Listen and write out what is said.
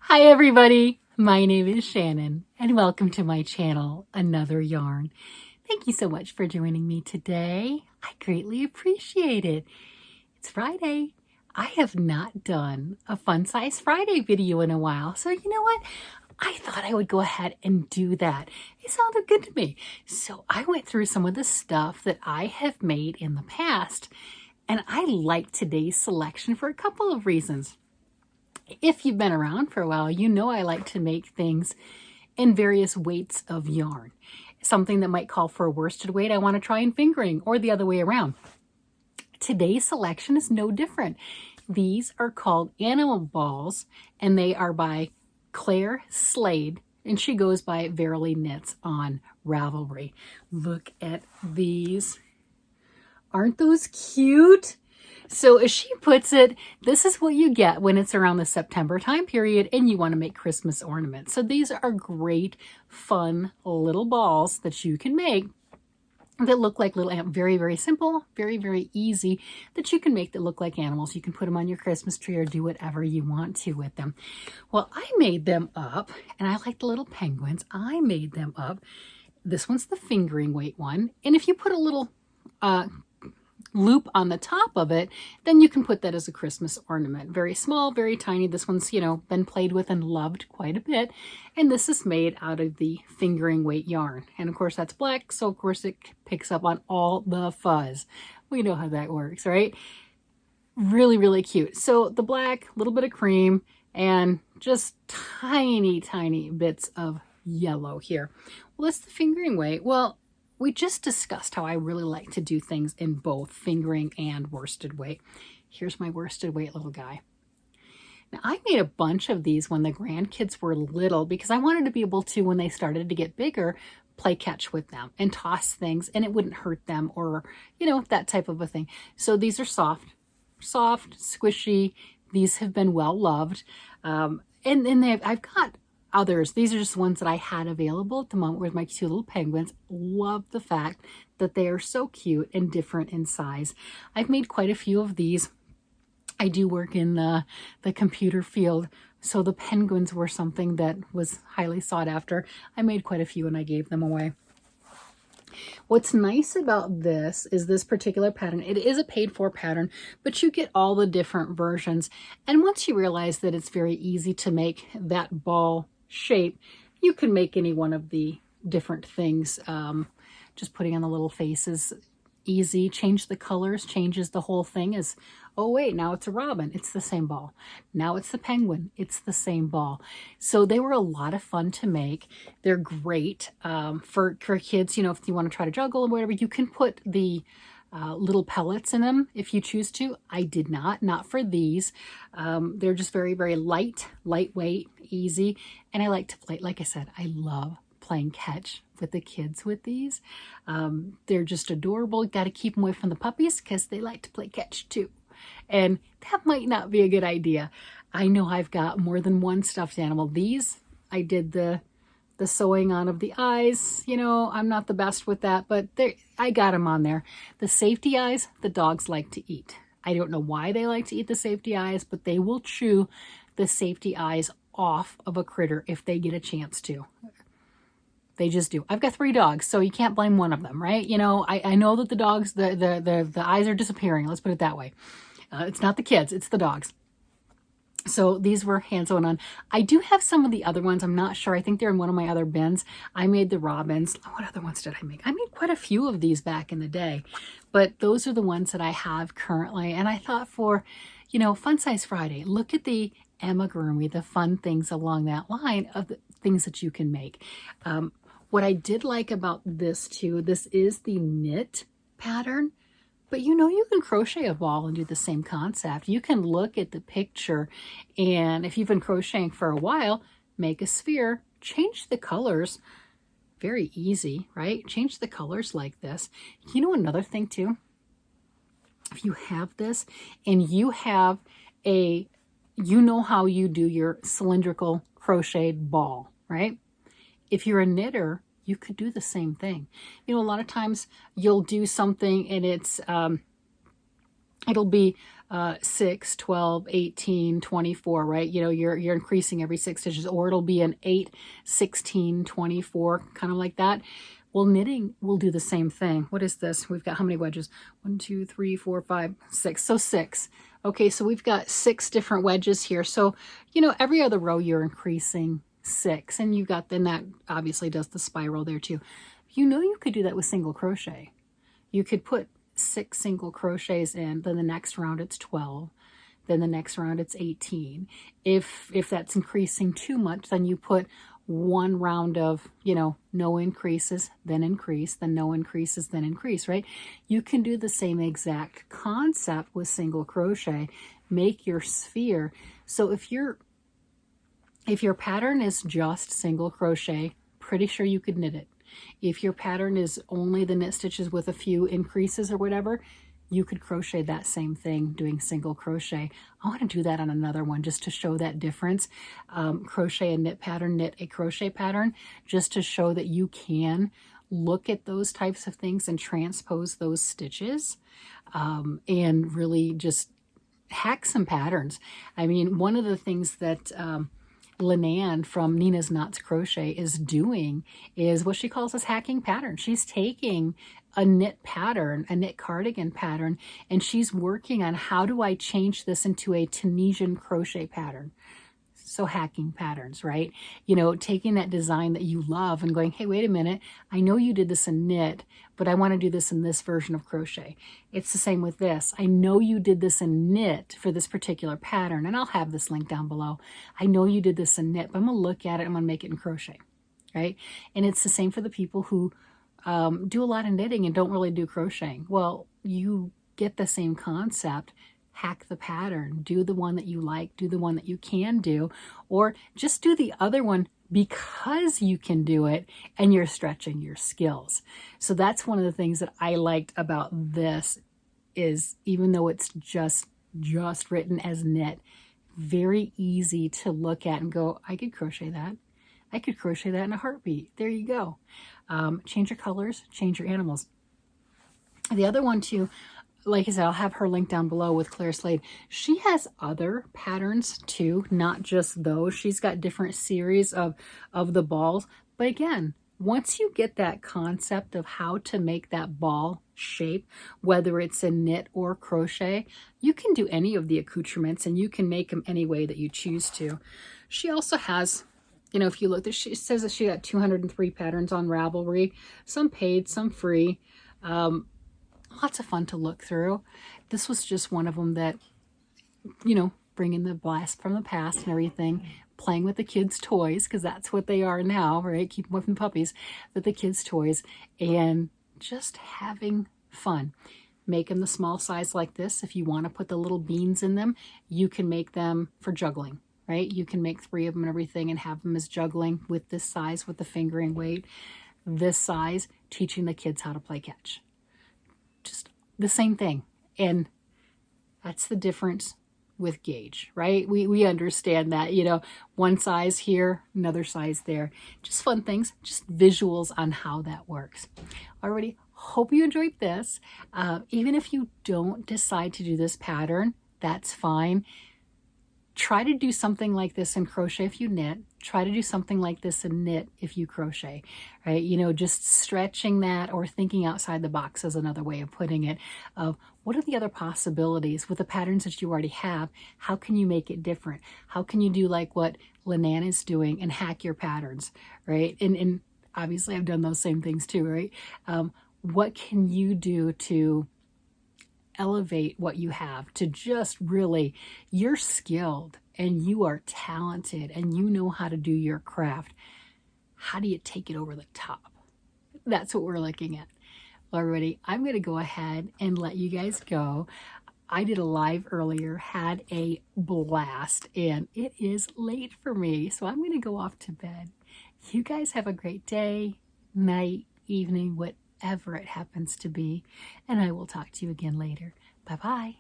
Hi everybody, my name is Shannon and welcome to my channel, Another Yarn. Thank you so much for joining me today. I greatly appreciate it. It's Friday. I have not done a Fun Size Friday video in a while, so you know what? I thought I would go ahead and do that. It sounded good to me. So I went through some of the stuff that I have made in the past, and I like today's selection for a couple of reasons. If you've been around for a while, you know I like to make things in various weights of yarn. Something that might call for a worsted weight, I want to try in fingering, or the other way around. Today's selection is no different. These are called animal balls, and they are by Clare Slade, and she goes by Verily Knits on Ravelry. Look at these. Aren't those cute? So as she puts it, this is what you get when it's around the September time period and you want to make Christmas ornaments. So these are great, fun little balls that you can make that look like little, very, very simple, very, very easy, that you can make that look like animals. You can put them on your Christmas tree or do whatever you want to with them. Well, I made them up, and I like the little penguins. I made them up. This one's the fingering weight one. And if you put a little loop on the top of it, then you can put that as a Christmas ornament. Very small, very tiny. This one's, been played with and loved quite a bit. And this is made out of the fingering weight yarn. And of course that's black, so of course it picks up on all the fuzz. We know how that works, right? Really, really cute. So the black, a little bit of cream, and just tiny, tiny bits of yellow here. Well, that's the fingering weight. Well, we just discussed how I really like to do things in both fingering and worsted weight. Here's my worsted weight little guy. Now, I made a bunch of these when the grandkids were little because I wanted to be able to, when they started to get bigger, play catch with them and toss things and it wouldn't hurt them or, that type of a thing. So these are soft, squishy. These have been well loved. And I've got others. These are just ones that I had available at the moment with my two little penguins. Love the fact that they are so cute and different in size. I've made quite a few of these. I do work in the computer field, so the penguins were something that was highly sought after. I made quite a few and I gave them away. What's nice about this is this particular pattern. It is a paid-for pattern, but you get all the different versions. And once you realize that it's very easy to make that ball shape, you can make any one of the different things. Just putting on the little faces, easy. Change the colors, changes the whole thing. Is, oh wait, now it's a robin, it's the same ball. Now it's the penguin, it's the same ball. So they were a lot of fun to make. They're great for kids, if you want to try to juggle or whatever. You can put the little pellets in them if you choose to. I did not for these. They're just very, very lightweight, easy. And I like to play, like I said, I love playing catch with the kids with these. They're just adorable. Got to keep them away from the puppies because they like to play catch too. And that might not be a good idea. I know I've got more than one stuffed animal. These, I did the sewing on of the eyes. I'm not the best with that, but I got them on there. The safety eyes, the dogs like to eat. I don't know why they like to eat the safety eyes, but they will chew the safety eyes off of a critter if they get a chance to. They just do. I've got 3 dogs, so you can't blame one of them, right? I know that the dogs, the eyes are disappearing. Let's put it that way. It's not the kids, it's the dogs. So these were hand-sewn on. I do have some of the other ones. I'm not sure. I think they're in one of my other bins. I made the robins. What other ones did I make? I made quite a few of these back in the day, but those are the ones that I have currently. And I thought for, Fun Size Friday, look at the amigurumi, the fun things along that line of the things that you can make. What I did like about this too, this is the knit pattern. But you can crochet a ball and do the same concept. You can look at the picture, and if you've been crocheting for a while, make a sphere, change the colors. Very easy, right? Change the colors like this. Another thing too, if you have this and you have how you do your cylindrical crocheted ball, right? If you're a knitter, you could do the same thing. A lot of times you'll do something and it'll be 6, 12, 18, 24, right? You know, you're increasing every 6 stitches, or it'll be an 8, 16, 24, kind of like that. Well, knitting will do the same thing. What is this? We've got how many wedges? 1, 2, 3, 4, 5, 6. So 6. Okay, so we've got 6 different wedges here. So, you know, every other row you're increasing 6. And you've got, then that obviously does the spiral there too. You know, you could do that with single crochet. You could put 6 single crochets in, then the next round it's 12. Then the next round it's 18. If that's increasing too much, then you put 1 round of, you know, no increases, then increase, then no increases, then increase, right? You can do the same exact concept with single crochet. Make your sphere. So if your pattern is just single crochet, pretty sure you could knit it. If your pattern is only the knit stitches with a few increases or whatever, you could crochet that same thing doing single crochet. I want to do that on another one just to show that difference. Crochet a knit pattern, knit a crochet pattern, just to show that you can look at those types of things and transpose those stitches and really just hack some patterns. I mean, one of the things that Linan from Nina's Knots Crochet is doing is what she calls as hacking patterns. She's taking a knit pattern, a knit cardigan pattern, and she's working on how do I change this into a Tunisian crochet pattern. So hacking patterns, right? You know, taking that design that you love and going, hey, wait a minute, I know you did this in knit, but I want to do this in this version of crochet. It's the same with this. I know you did this in knit for this particular pattern, and I'll have this link down below. I know you did this in knit, but I'm going to look at it, I'm going to make it in crochet, right? And it's the same for the people who do a lot of knitting and don't really do crocheting. Well, you get the same concept. Hack the pattern, do the one that you like, do the one that you can do, or just do the other one because you can do it and you're stretching your skills. So that's one of the things that I liked about this is even though it's just written as knit, very easy to look at and go, I could crochet that. I could crochet that in a heartbeat. There you go. Change your colors, change your animals. The other one too, like I said, I'll have her link down below with Clare Slade. She has other patterns too, not just those. She's got different series of the balls. But again, once you get that concept of how to make that ball shape, whether it's in knit or crochet, you can do any of the accoutrements and you can make them any way that you choose to. She also has, you know, if you look, she says that she got 203 patterns on Ravelry, some paid, some free. Lots of fun to look through. This was just one of them that, you know, bringing the blast from the past and everything, playing with the kids' toys, because that's what they are now, right? Keep them away from the puppies, but the kids' toys, and just having fun. Make them the small size like this. If you want to put the little beans in them, you can make them for juggling, right? You can make 3 of them and everything and have them as juggling with this size, with the fingering weight. This size, teaching the kids how to play catch. Just the same thing. And that's the difference with gauge, right? We understand that, you know, one size here, another size there. Just fun things, just visuals on how that works. Alrighty, hope you enjoyed this. Even if you don't decide to do this pattern, that's fine. Try to do something like this in crochet if you knit. Try to do something like this in knit if you crochet, right? You know, just stretching that or thinking outside the box is another way of putting it, of what are the other possibilities with the patterns that you already have? How can you make it different? How can you do like what Linan is doing and hack your patterns, right? And obviously I've done those same things too, right? What can you do to elevate what you have, to just really, you're skilled and you are talented and you know how to do your craft. How do you take it over the top? That's what we're looking at. Already, I'm going to go ahead and let you guys go. I did a live earlier, had a blast, and it is late for me, so I'm going to go off to bed. You guys have a great day, night, evening, whatever it happens to be, and I will talk to you again later. Bye-bye.